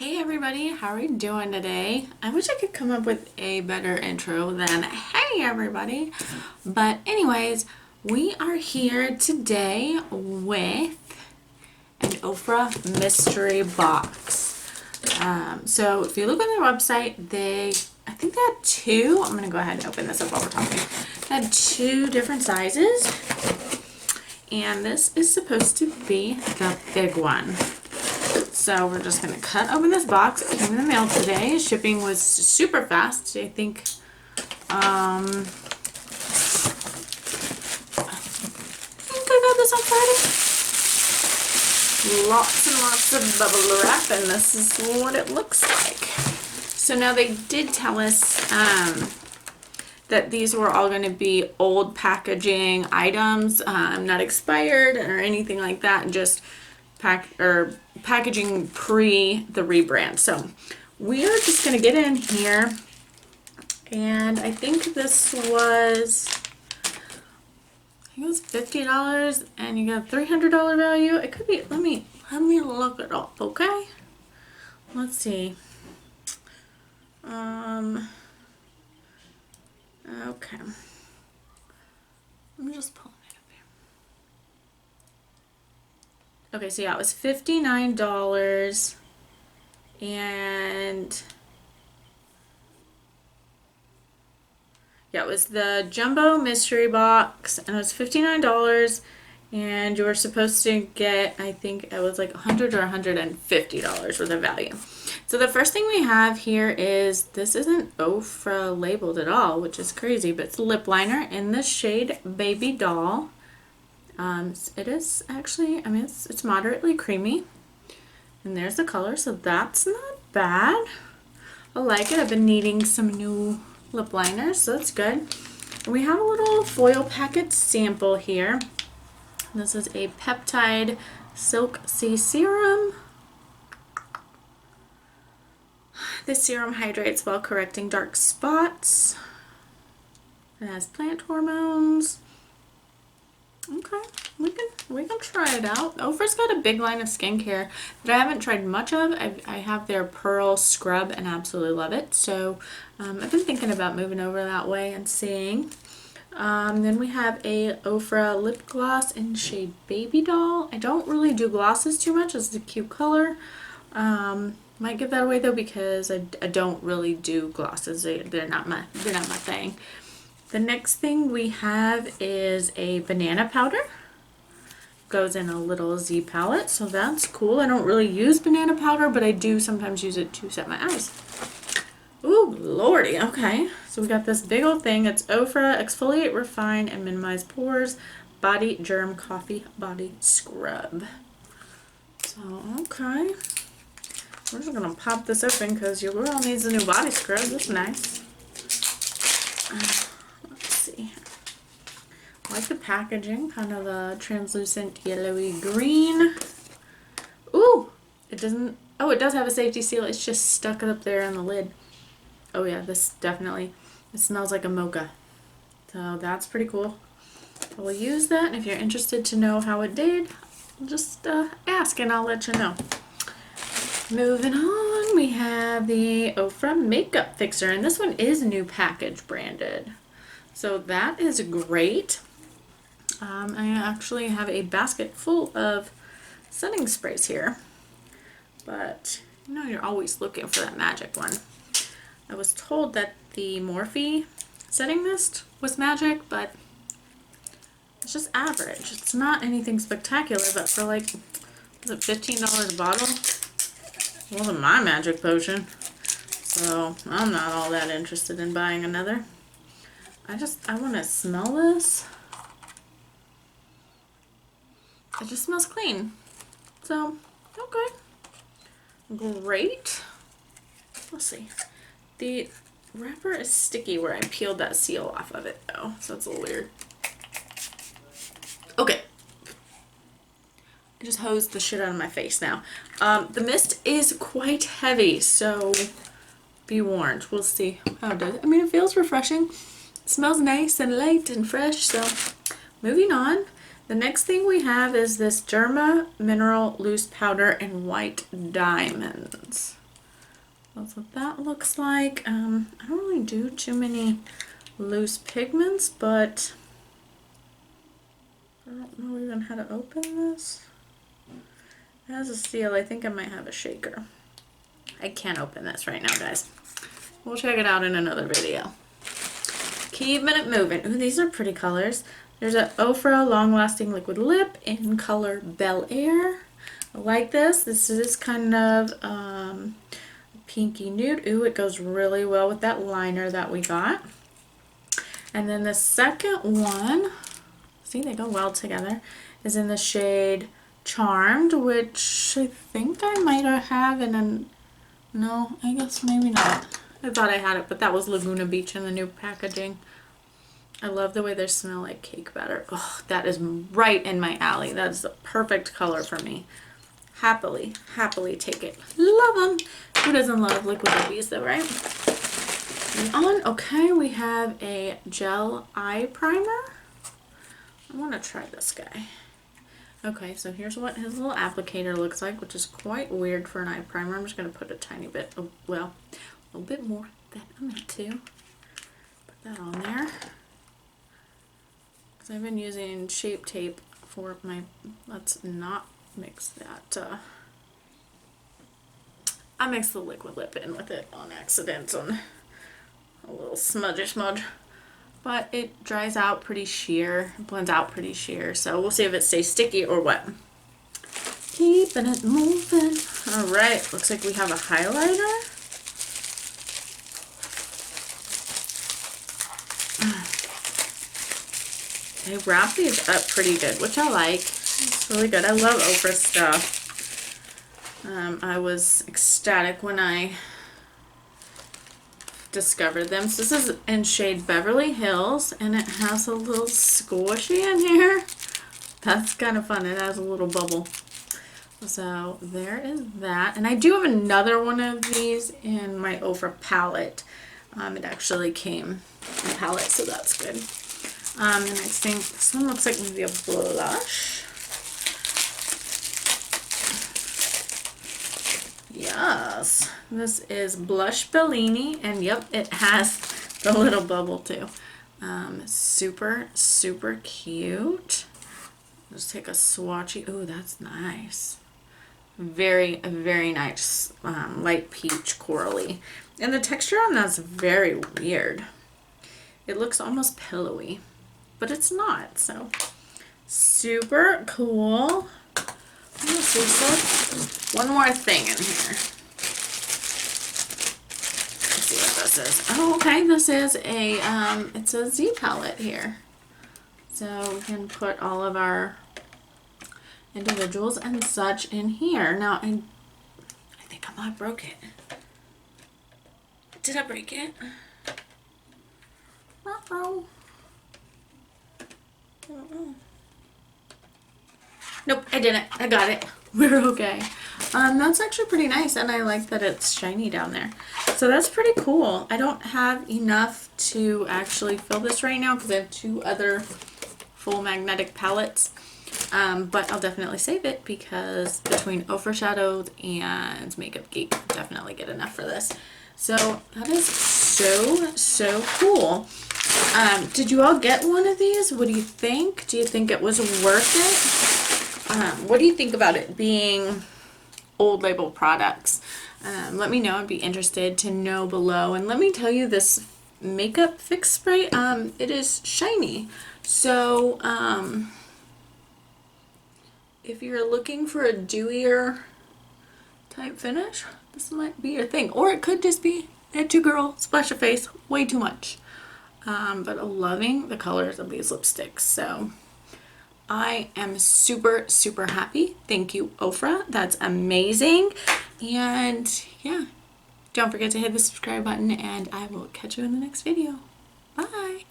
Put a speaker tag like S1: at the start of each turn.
S1: Hey everybody, how are you doing today? I wish I could come up with a better intro than hey everybody. But anyways, we are here today with an Ofra mystery box. So if you look on their website, I think they had two. I'm going to go ahead and open this up while we're talking. They had two different sizes. And this is supposed to be the big one. So we're just going to cut open this box. It came in the mail today. Shipping was super fast. I think I got this on Friday. Lots and lots of bubble wrap, and this is what it looks like. So now they did tell us that these were all going to be old packaging items, not expired or anything like that, just packaging pre the rebrand. So we are just going to get in here, and I think this was, $50, and you got $300 value. It could be. Let me look it up. Okay, let's see. Okay, I'm just pulling it up here. Okay, so yeah, it was $59, and yeah, it was the jumbo mystery box, and it was $59, and you were supposed to get, I think it was like $100 or $150 worth of value. So the first thing we have here is, this isn't Ofra labeled at all, which is crazy, but it's lip liner in the shade Baby Doll. It is actually, I mean, it's moderately creamy, and there's the color, so that's not bad. I like it. I've been needing some new lip liners, so that's good. And we have a little foil packet sample here. This is a peptide silk sea serum. This serum hydrates while correcting dark spots. It has plant hormones. Okay, we can try it out. Ofra's got a big line of skincare that I haven't tried much of. I have their Pearl Scrub and absolutely love it. So I've been thinking about moving over that way and seeing. Then we have a Ofra lip gloss in shade Baby Doll. I don't really do glosses too much. It's a cute color. Might give that away though, because I don't really do glosses. They're not my thing. The next thing we have is a banana powder. Goes in a little Z palette, so that's cool. I don't really use banana powder, but I do sometimes use it to set my eyes. Ooh, lordy. Okay, so we got this big old thing. It's Ofra Exfoliate, Refine, and Minimize Pores Body Germ Coffee Body Scrub. So, okay. We're just going to pop this open because your girl needs a new body scrub. That's nice. Let's see. I like the packaging. Kind of a translucent yellowy green. Ooh! It doesn't... Oh, it does have a safety seal. It's just stuck up there on the lid. Oh yeah, this definitely... It smells like a mocha. So that's pretty cool. I will use that, and if you're interested to know how it did, just ask and I'll let you know. Moving on, we have the Ofra Makeup Fixer, and this one is new package branded. So that is great. I actually have a basket full of setting sprays here, but you know, you're always looking for that magic one. I was told that the Morphe setting mist was magic, but it's just average. It's not anything spectacular, but for like, was it $15 a bottle? It wasn't my magic potion, so I'm not all that interested in buying another. I want to smell this. It just smells clean. So, okay. Great. Let's see. The wrapper is sticky where I peeled that seal off of it though, so it's a little weird. Okay. I just hosed the shit out of my face now. The mist is quite heavy, so be warned. We'll see how it does. I mean, it feels refreshing. It smells nice and light and fresh, so moving on. The next thing we have is this Derma Mineral Loose Powder in White Diamonds. That's what that looks like. I don't really do too many loose pigments, but I don't know even how to open this. It has a seal. I think I might have a shaker. I can't open this right now, guys. We'll check it out in another video. Keeping it moving. Ooh, these are pretty colors. There's an Ofra Long Lasting Liquid Lip in color Bel Air. I like this. This is kind of pinky nude. Ooh, it goes really well with that liner that we got. And then the second one, see, they go well together, is in the shade Charmed, which I think I might have in a, no, I guess maybe not. I thought I had it, but that was Laguna Beach in the new packaging. I love the way they smell like cake batter. Oh, that is right in my alley. That is the perfect color for me. Happily take it. Love them. Who doesn't love liquid lippies though, right? And okay, we have a gel eye primer. I want to try this guy. Okay, so here's what his little applicator looks like, which is quite weird for an eye primer. I'm just going to put a tiny bit, well, a little bit more than I'm meant to. Put that on there. Because I've been using Shape Tape for my, let's not mix that. I mixed the liquid lip in with it on accident, on a little smudge. But it dries out pretty sheer, it blends out pretty sheer, so we'll see if it stays sticky or what. Keeping it moving. Alright, looks like we have a highlighter. They wrap these up pretty good, which I like. It's really good. I love Ofra stuff. I was ecstatic when I discovered them. So this is in shade Beverly Hills, and it has a little squishy in here. That's kind of fun. It has a little bubble. So there is that. And I do have another one of these in my Ofra palette. It actually came in palette, so that's good. And I think this one looks like maybe a blush. Yes, this is Blush Bellini, and yep, it has the little bubble too. Super cute. Just take a swatchy. Ooh, that's nice. Very nice, light peach corally. And the texture on that's very weird. It looks almost pillowy, but it's not, so super cool. Let's see, so one more thing in here. Let's see what this is. Oh, okay, this is a, it's a Z palette here. So we can put all of our individuals and such in here. Now, I think I might broke it. Did I break it? Uh-oh. I don't know. Nope, I didn't. I got it. We're okay. That's actually pretty nice, and I like that it's shiny down there. So that's pretty cool. I don't have enough to actually fill this right now because I have 2 other full magnetic palettes. But I'll definitely save it because between Ofra Shadows and Makeup Geek, I'll definitely get enough for this. So that is so cool. Did you all get one of these? What do you think? Do you think it was worth it? What do you think about it being old label products? Let me know. I'd be interested to know below. And let me tell you, this makeup fix spray, it is shiny. So if you're looking for a dewier type finish, this might be your thing. Or it could just be a 2-girl splash of face, way too much. But I'm loving the colors of these lipsticks. So I am super happy. Thank you, Ofra. That's amazing. And yeah, don't forget to hit the subscribe button, and I will catch you in the next video. Bye.